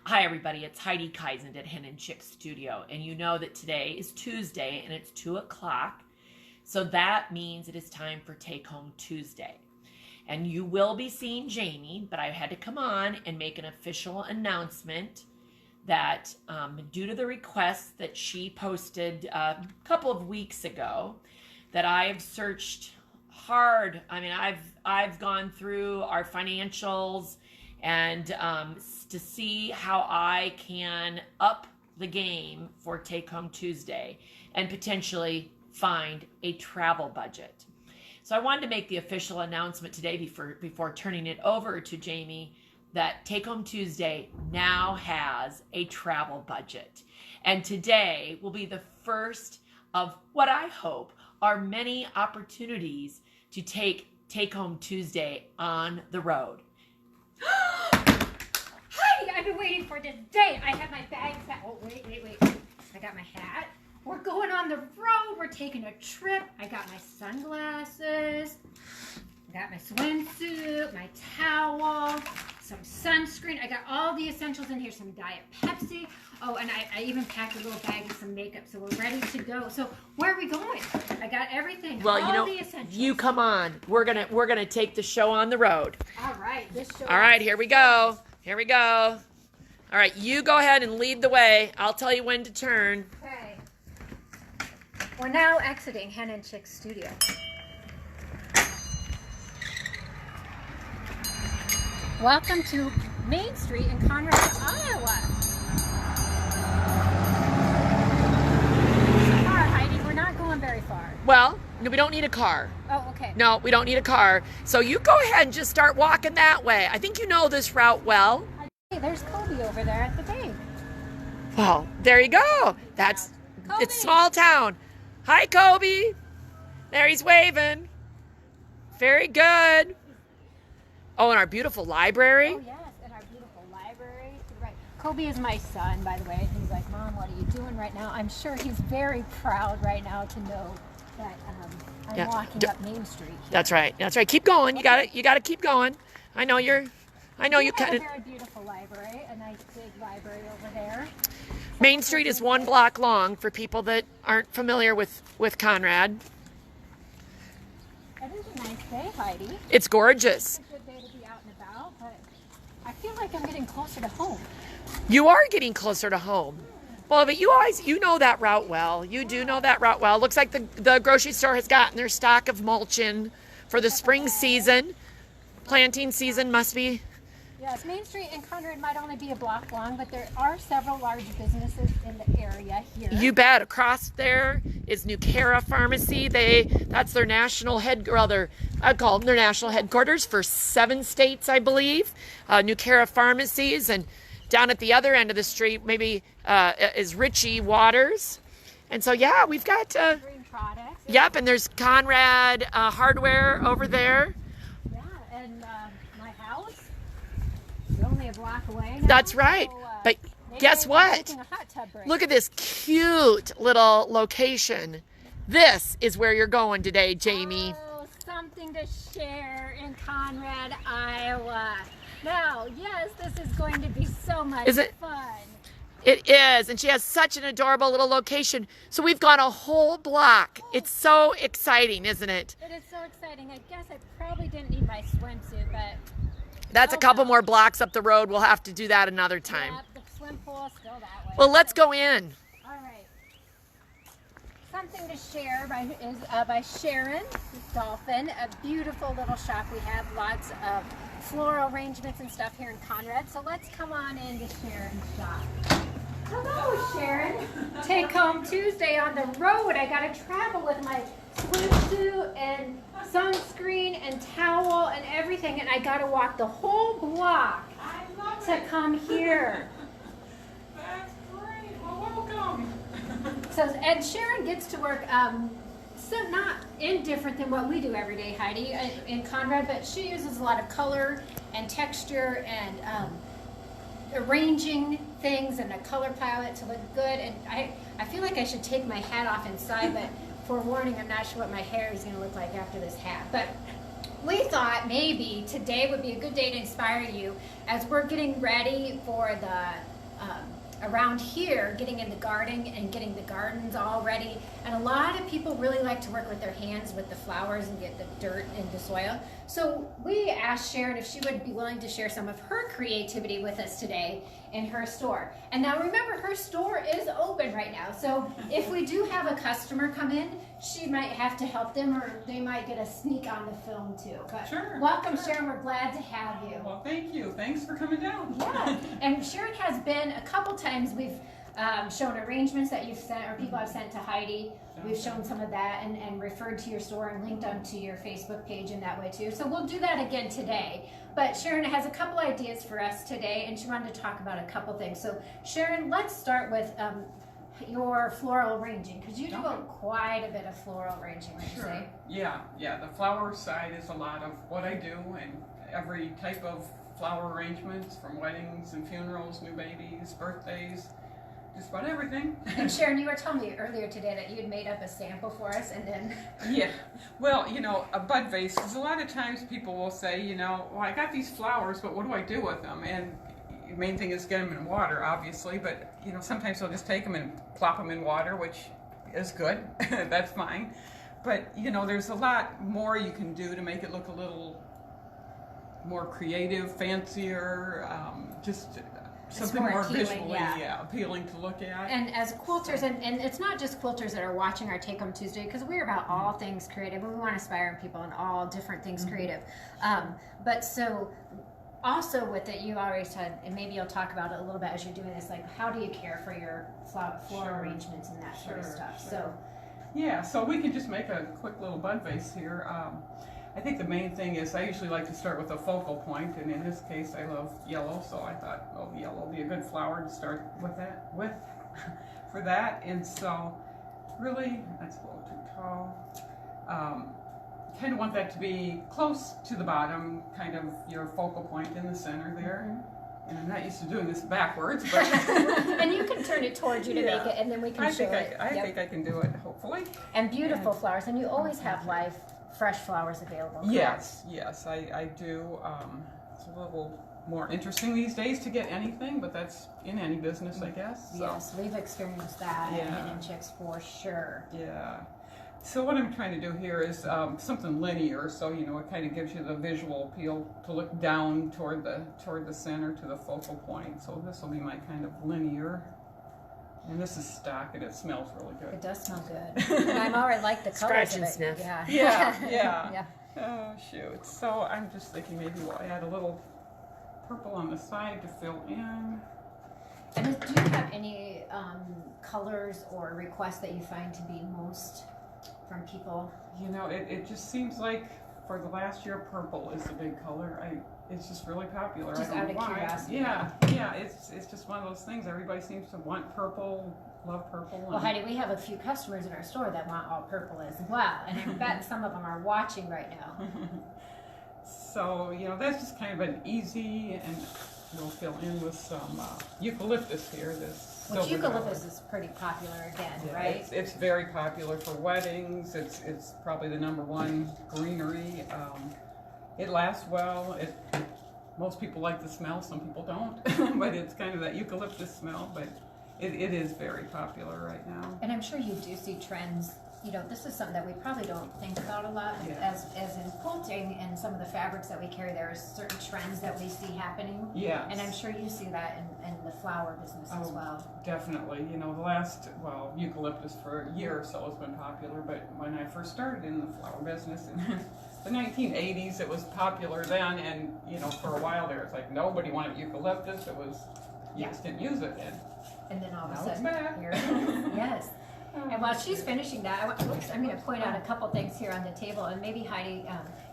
Hi everybody, it's Heidi Kaisend at Hen Chicks Studio, and you know that today is Tuesday and it's 2 o'clock, so that means it is time for Take Home Tuesday. And you will be seeing Jami, but I had to come on and make an official announcement that due to the request that she posted a couple of weeks ago, that I have searched hard. I mean, I've gone through our financials and to see how I can up the game for Take Home Tuesday and potentially find a travel budget. So I wanted to make the official announcement today before turning it over to Jami that Take Home Tuesday now has a travel budget. And today will be the first of what I hope are many opportunities to take Home Tuesday on the road. Hi, I've been waiting for this day. I have my bags packed. Oh, wait. I got my hat. We're going on the road. We're taking a trip. I got my sunglasses. I got my swimsuit, my towel, some sunscreen. I got all the essentials in here. Some Diet Pepsi. Oh, and I even packed a little bag of some makeup. So we're ready to go. So where are we going? I got everything. Well, all the essentials. You come on. We're gonna take the show on the road. All right, this show. All right, here we go. Here we go. All right, you go ahead and lead the way. I'll tell you when to turn. Okay. We're now exiting Hen Chicks Studio. Welcome to Main Street in Conrad, Iowa. Car, Heidi, we're not going very far. Well, no, we don't need a car. Oh, okay. No, we don't need a car. So you go ahead and just start walking that way. I think you know this route well. Hey, there's Kobe over there at the bank. Well, there you go. It's small town. Hi, Kobe. There he's waving. Very good. Oh, and our beautiful library. Oh, yes, and our beautiful library. Right. Kobe is my son, by the way. He's like, Mom, what are you doing right now? I'm sure he's very proud right now to know that I'm walking up Main Street here. That's right. That's right. Keep going. Okay. You got to keep going. I know you have kind a of. very beautiful library, a nice big library over there. Main Street is 1 block long for people that aren't familiar with Conrad. It is a nice day, Heidi. It's gorgeous. It's a good day to be out and about, but I feel like I'm getting closer to home. You are getting closer to home. Well, but you know that route well. You do know that route well. Looks like the grocery store has gotten their stock of mulch in for the spring season. Planting season must be. Yes, Main Street in Conrad might only be a block long, but there are several large businesses in the area here. You bet. Across there is New Cara Pharmacy. That's their national I'd call them their national headquarters for 7 states, I believe. New Cara Pharmacies, and down at the other end of the street, maybe is Ritchie Waters. And so we've got. Green products. Yep, and there's Conrad Hardware over there. Yeah, and my house is only a block away now. That's right. So, but guess what? Taking a hot tub break. Look at this cute little location. This is where you're going today, Jami. Oh, something to share in Conrad, Iowa. Now, yes, this is going to be so much fun. It is, and she has such an adorable little location. So we've gone a whole block. It's so exciting, isn't it? It is so exciting. I guess I probably didn't need my swimsuit, but... That's a couple more blocks up the road. We'll have to do that another time. Yeah, the swim pool is still that way. Well, let's go in. All right. Something to share by Sharon Dolphin. A beautiful little shop. We have lots of floral arrangements and stuff here in Conrad. So let's come on in to Sharon's shop. Hello, Sharon. Take Home Tuesday on the road. I got to travel with my swimsuit and sunscreen and towel and everything, and I got to walk the whole block to come here. That's great. Well, welcome. And Sharon gets to work so not indifferent than what we do every day, Heidi, in Conrad, but she uses a lot of color and texture and arranging things and a color palette to look good. And I feel like I should take my hat off inside, but forewarning, I'm not sure what my hair is going to look like after this hat. But we thought maybe today would be a good day to inspire you as we're getting ready for the around here, getting in the garden and getting the gardens all ready. And a lot of people really like to work with their hands with the flowers and get the dirt into soil. So we asked Sharon if she would be willing to share some of her creativity with us today in her store. And now remember, her store is open right now. So if we do have a customer come in, she might have to help them, or they might get a sneak on the film too. But Sure. welcome, Sharon. We're glad to have you. Well, thank you. Thanks for coming down. Yeah, and Sharon has been a couple times. We've shown arrangements that you've sent, or people have sent to Heidi. We've shown some of that and referred to your store and linked them to your Facebook page in that way too. So we'll do that again today. But Sharon has a couple ideas for us today, and she wanted to talk about a couple things. So Sharon, let's start with your floral arranging, because you do quite a bit of floral arranging, would you say? Yeah. The flower side is a lot of what I do, and every type of flower arrangements, from weddings and funerals, new babies, birthdays, just about everything. And Sharon, you were telling me earlier today that you had made up a sample for us, and then... Yeah, well, a bud vase, because a lot of times people will say, well, I got these flowers, but what do I do with them? And the main thing is get them in water, obviously, but, sometimes they'll just take them and plop them in water, which is good. That's fine. But, there's a lot more you can do to make it look a little more creative, fancier, just something more appealing, visually appealing to look at. And as quilters, and it's not just quilters that are watching our Take Home Tuesday, because we're about all things creative, and we want to inspire people in all different things creative. But so also with it, you already said, and maybe you'll talk about it a little bit as you're doing this, like how do you care for your floral arrangements and that sort of stuff. So yeah, so we can just make a quick little bud vase here. I think the main thing is I usually like to start with a focal point, and in this case I love yellow, so I thought, well, yellow would be a good flower to start with for that. And so really, that's a little too tall. Kind of want that to be close to the bottom, kind of your focal point in the center there. And I'm not used to doing this backwards, but and you can turn it towards you to make it, and then we can show it. I think I can do it, hopefully. And beautiful flowers, and you always have live, fresh flowers available. Correct? Yes, I do. It's a little more interesting these days to get anything, but that's in any business, I guess. So. Yes, we've experienced that at Hen Chicks for sure. Yeah. So what I'm trying to do here is something linear, so it kind of gives you the visual appeal to look down toward the center to the focal point. So this will be my kind of linear, and this is stock, and it smells really good. It does smell good, and I'm already like the colors Scratch of and it. sniff. Yeah. Oh shoot! So I'm just thinking maybe we'll add a little purple on the side to fill in. And do you have any colors or requests that you find to be most from people? It just seems like for the last year, purple is the big color. It's just really popular. Just I don't out of know why. curiosity. Yeah. It's just one of those things. Everybody seems to want purple, love purple. Well, Heidi, we have a few customers in our store that want all purple as well, and I bet some of them are watching right now. So that's just kind of an easy, and we'll fill in with some eucalyptus here. Which eucalyptus is pretty popular again, right? It's very popular for weddings. It's probably the #1 greenery. It lasts well. Most people like the smell, some people don't, but it's kind of that eucalyptus smell, but it is very popular right now. And I'm sure you do see trends. This is something that we probably don't think about a lot. As in quilting and some of the fabrics that we carry, there are certain trends that we see happening. Yes. And I'm sure you see that in the flower business as well. Definitely. Eucalyptus for a year or so has been popular, but when I first started in the flower business in the 1980s, it was popular then, and for a while there, it's like nobody wanted eucalyptus. It was, you just didn't use it. And then all of a Now sudden, it's back. here it is. Yes. And while she's finishing that, I'm going to point out a couple things here on the table, and maybe Heidi,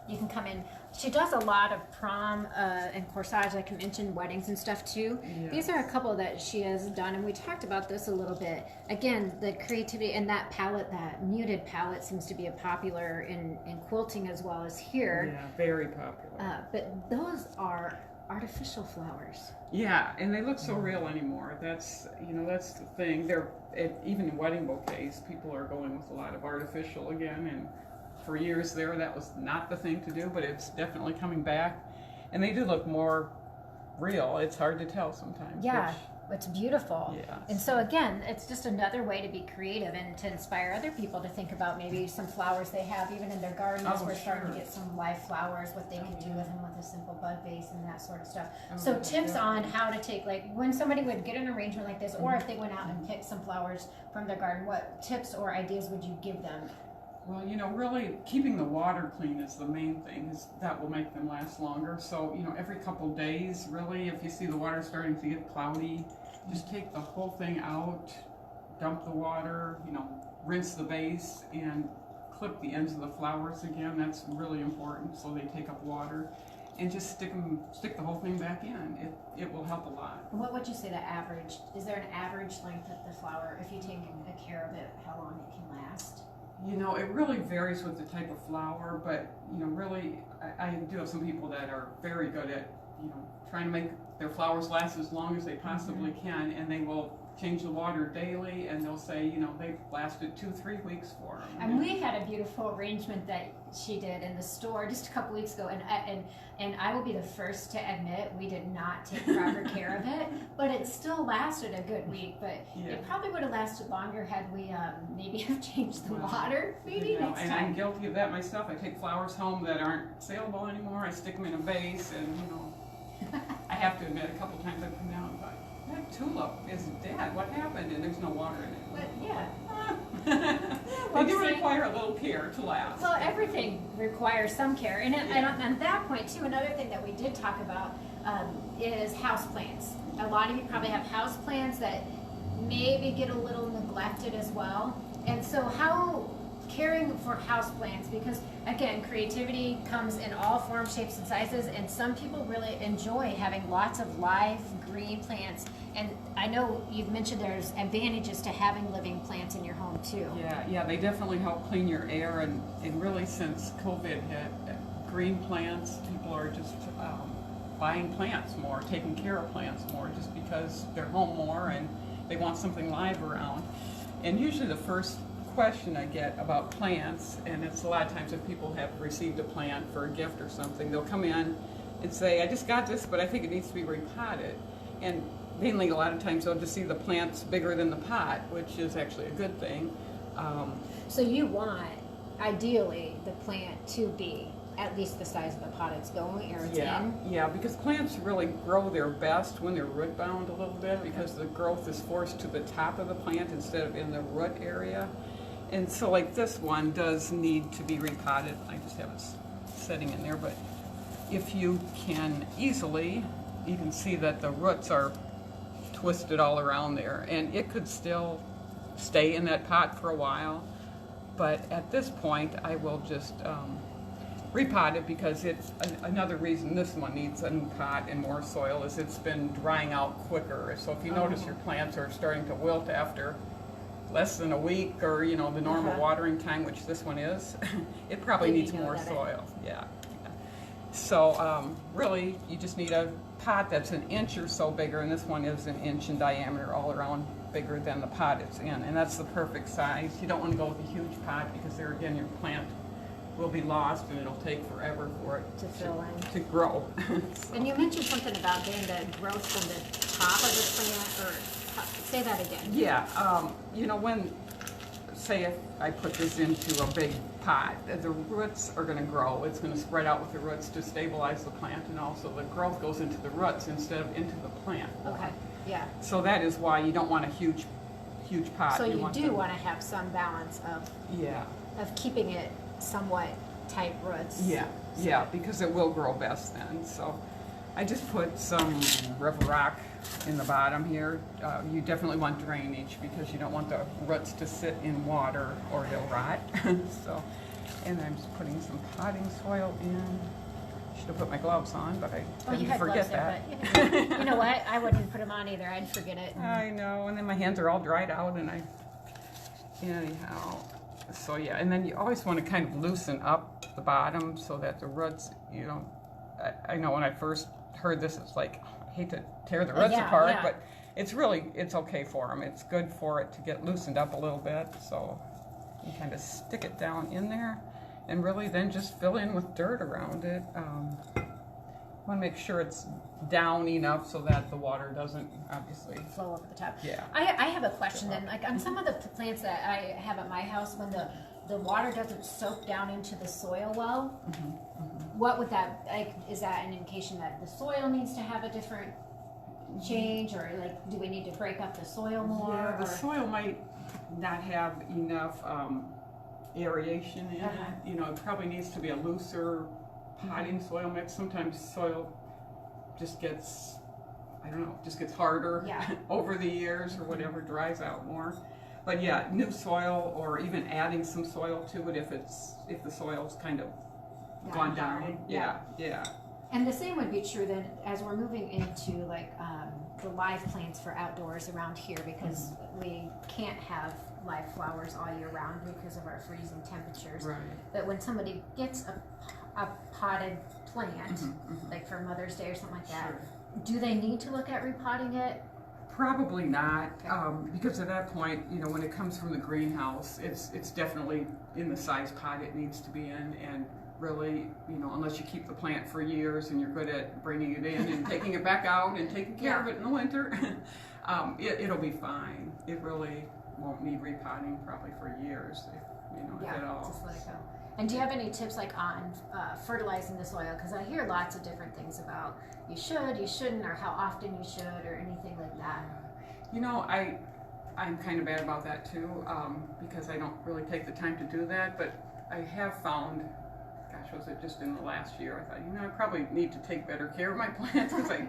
you can come in. She does a lot of prom and corsage, like I mentioned, weddings and stuff too. Yes. These are a couple that she has done, and we talked about this a little bit. Again, the creativity and that palette, that muted palette, seems to be a popular in quilting as well as here. Yeah, very popular. But those are artificial flowers. Yeah, and they look so real anymore. That's the thing. Even in wedding bouquets, people are going with a lot of artificial again, and for years there, that was not the thing to do, but it's definitely coming back. And they do look more real. It's hard to tell sometimes. Yeah, it's beautiful. Yeah. And so again, it's just another way to be creative and to inspire other people to think about maybe some flowers they have even in their gardens. Oh, We're starting to sure. get some live flowers, what they can do with them with a simple bud vase and that sort of stuff. Oh, So yeah, tips yeah. on how to take, like when somebody would get an arrangement like this, or if they went out and picked some flowers from their garden, what tips or ideas would you give them? Well, you know, really keeping the water clean is the main thing. That will make them last longer. So, you know, every couple days, really, if you see the water starting to get cloudy, just take the whole thing out, dump the water, you know, rinse the base, and clip the ends of the flowers again. That's really important, so they take up water. And just stick the whole thing back in. It will help a lot. What would you say the average, is there an average length of the flower, if you take care of it, how long it can last? You know, it really varies with the type of flower, but, you know, really, I do have some people that are very good at, you know, trying to make their flowers last as long as they possibly can, and they will change the water daily, and they'll say, you know, they've lasted 2-3 weeks for them. And we had a beautiful arrangement that she did in the store just a couple weeks ago, and I will be the first to admit we did not take proper care of it, but it still lasted a good week. But Yeah. it probably would have lasted longer had we maybe have changed the water. Maybe You know, next and time. I'm guilty of that myself. I take flowers home that aren't saleable anymore. I stick them in a vase, and, you know, I have to admit, a couple times I've come down and thought, that tulip is dead. What happened? And there's no water in it. But yeah. They do require a little care to last. Well, everything requires some care, and on that point too, another thing that we did talk about is houseplants. A lot of you probably have houseplants that maybe get a little neglected as well, and so how caring for houseplants, because again, creativity comes in all forms, shapes, and sizes, and some people really enjoy having lots of live green plants. And I know you've mentioned there's advantages to having living plants in your home too. Yeah, they definitely help clean your air, and really since COVID hit, green plants, people are just buying plants more, taking care of plants more, just because they're home more and they want something live around. And usually the first question I get about plants, and it's a lot of times if people have received a plant for a gift or something, they'll come in and say, I just got this, but I think it needs to be repotted. And mainly a lot of times they'll just see the plant's bigger than the pot, which is actually a good thing. So you want, ideally, the plant to be at least the size of the pot it's going or it's in? Yeah, because plants really grow their best when they're root bound a little bit, because the growth is forced to the top of the plant instead of in the root area. And so like this one does need to be repotted. I just have it sitting in there, but if you can easily, you can see that the roots are twisted all around there, and it could still stay in that pot for a while, but at this point I will just repot it, because it's another reason this one needs a new pot and more soil is it's been drying out quicker. So if you notice your plants are starting to wilt after less than a week, or you know, the normal watering time, which this one is, it probably Maybe needs you know more that soil. Yeah. So really you just need a pot that's an inch or so bigger, and this one is an inch in diameter all around, bigger than the pot it's in, and that's the perfect size. You don't want to go with a huge pot, because there again your plant will be lost and it'll take forever for it To fill in. to grow. So, And you mentioned something about getting the growth from the top of the plant, or say that again. yeah, you know, when, say if I put this into a big pot, the roots are going to grow. It's going to spread out with the roots to stabilize the plant, and also the growth goes into the roots instead of into the plant. Okay, yeah. So that is why you don't want a huge pot. So you want do them- want to have some balance Yeah. of keeping it somewhat tight roots. Yeah, because it will grow best then. So I just put some river rock in the bottom here. You definitely want drainage, because you don't want the roots to sit in water or they'll rot. So, and I'm just putting some potting soil in. Should have put my gloves on, but I Oh, you didn't had forget gloves there, that. but you know what? I wouldn't put them on either. I'd forget it. I know, and then my hands are all dried out, and anyhow. So yeah, and then you always want to kind of loosen up the bottom so that the roots, you know, I know when I first heard this, it's like, I hate to tear the roots Yeah, apart, yeah. but it's okay for them. It's good for it to get loosened up a little bit. So you kind of stick it down in there, and really then just fill in with dirt around it. Want to make sure it's down enough so that the water doesn't obviously flow over the top. Yeah. I have a question then. Like on some of the plants that I have at my house, when the water doesn't soak down into the soil well, what would that, like, is that an indication that the soil needs to have a different change, or like do we need to break up the soil more? Yeah, the soil might not have enough aeration in it. You know, it probably needs to be a looser potting soil mix. Sometimes soil just gets, I don't know, just gets harder over the years or whatever, dries out more. But yeah, new soil, or even adding some soil to it if the soil's kind of gone down. Yeah. And the same would be true then as we're moving into like the live plants for outdoors around here, because we can't have live flowers all year round because of our freezing temperatures. Right. But when somebody gets a potted plant, like for Mother's Day or something like that, do they need to look at repotting it? Probably not, because at that point, you know, when it comes from the greenhouse, it's definitely in the size pot it needs to be in, and really, you know, unless you keep the plant for years and you're good at bringing it in and taking it back out and taking care of it in the winter, it'll be fine. It really won't need repotting probably for years, if at all. Just let it go. And do you have any tips like on fertilizing the soil? Because I hear lots of different things about you should, you shouldn't, or how often you should, or anything like that. You know, I'm kind of bad about that too, because I don't really take the time to do that, but I have found, gosh, was it just in the last year, I thought, you know, I probably need to take better care of my plants, because I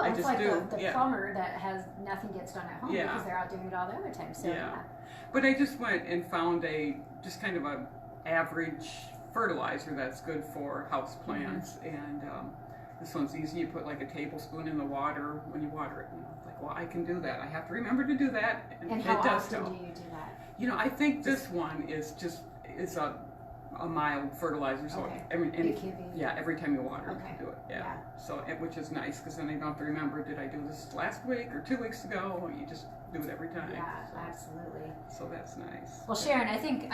it's just like do. the plumber that has nothing gets done at home because they're out doing it all the other time. So But I just went and found just kind of a average fertilizer that's good for house plants, and this one's easy. You put like a tablespoon in the water when you water it. Like, well, I can do that. I have to remember to do that, and how often do you do that? You know, I think this one is a mild fertilizer, so every time you water, you can do it. So which is nice, because then I don't have to remember, did I do this last week or 2 weeks ago? You just do it every time. Absolutely. So that's nice. Well, Sharon, I think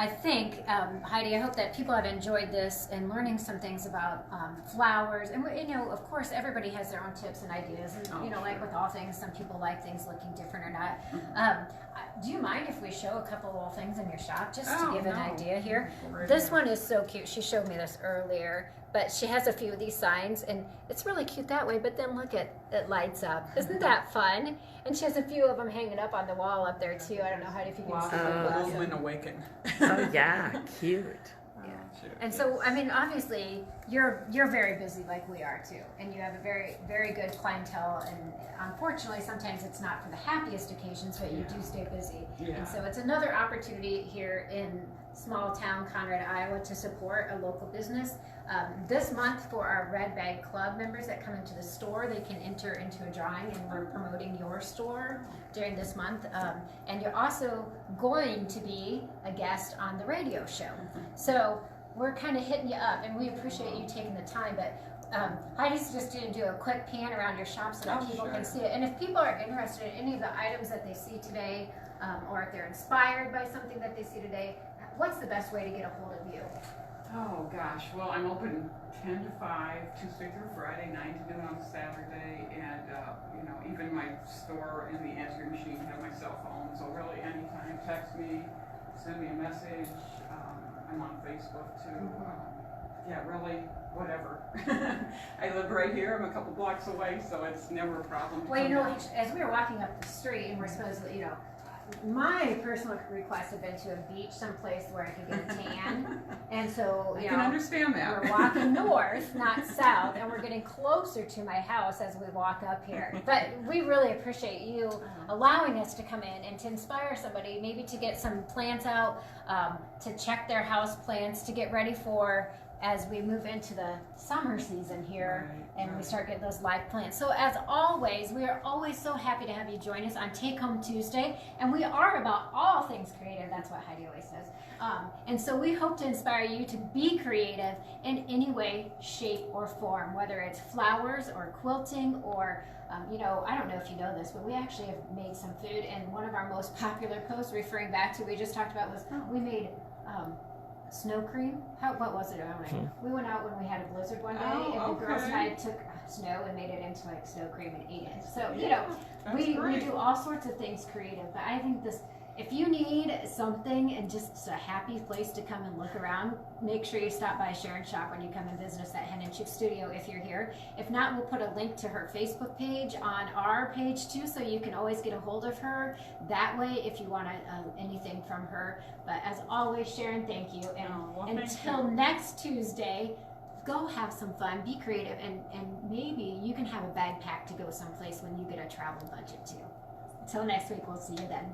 Heidi, I hope that people have enjoyed this and learning some things about flowers. And you know, of course, everybody has their own tips and ideas, and you know, like with all things, some people like things looking different or not. Do you mind if we show a couple of things in your shop just to give an idea here? This one is so cute. She showed me this earlier, but she has a few of these signs, and it's really cute that way, but then look, it lights up. Isn't that fun? And she has a few of them hanging up on the wall up there too. I don't know how if you can see them. Lumen Awaken. Oh yeah, cute. And so, I mean, obviously, you're very busy like we are too, and you have a very, very good clientele. And unfortunately, sometimes it's not for the happiest occasions, but you do stay busy. And so, it's another opportunity here in small town Conrad, Iowa, to support a local business. This month, for our Red Bag Club members that come into the store, they can enter into a drawing, and we're promoting your store during this month. And you're also going to be a guest on the radio show. So we're kind of hitting you up, and we appreciate you taking the time. But Heidi's just going to do a quick pan around your shop so that people can see it. And if people are interested in any of the items that they see today, or if they're inspired by something that they see today, what's the best way to get a hold of you? Oh gosh, well, I'm open 10 to 5, Tuesday through Friday, 9 to noon on Saturday, and you know, even my store and the answering machine have my cell phone, so really anytime, text me, send me a message. I'm on Facebook too. Really, whatever. I live right here. I'm a couple blocks away, so it's never a problem. Well, you know, as we were walking up the street, and we're supposed to, you know, my personal request had been to a beach someplace where I could get a tan. And so, I can understand that. We're walking north, not south, and we're getting closer to my house as we walk up here. But we really appreciate you allowing us to come in and to inspire somebody, maybe to get some plants out, to check their house plants, to get ready for as we move into the summer season here, and we start getting those live plants. So as always, we are always so happy to have you join us on Take Home Tuesday, and we are about all things creative. That's what Heidi always says. And so we hope to inspire you to be creative in any way, shape, or form, whether it's flowers or quilting or you know, I don't know if you know this, but we actually have made some food, and one of our most popular posts referring back to we just talked about was we made snow cream. What was it? I don't know. We went out when we had a blizzard one day, Oh, and the girls and I okay. took snow and made it into like snow cream and ate it. So That's we great. do all sorts of things creative. But I think this, if you need something and just a happy place to come and look around, make sure you stop by Sharon Shop when you come and visit us at Hen Chicks Studio if you're here. If not, we'll put a link to her Facebook page on our page too, so you can always get a hold of her that way if you want anything from her. But as always, Sharon, thank you. And Thank until you. next Tuesday, go have some fun, be creative, and maybe you can have a bag packed to go someplace when you get a travel budget too. Until next week, we'll see you then.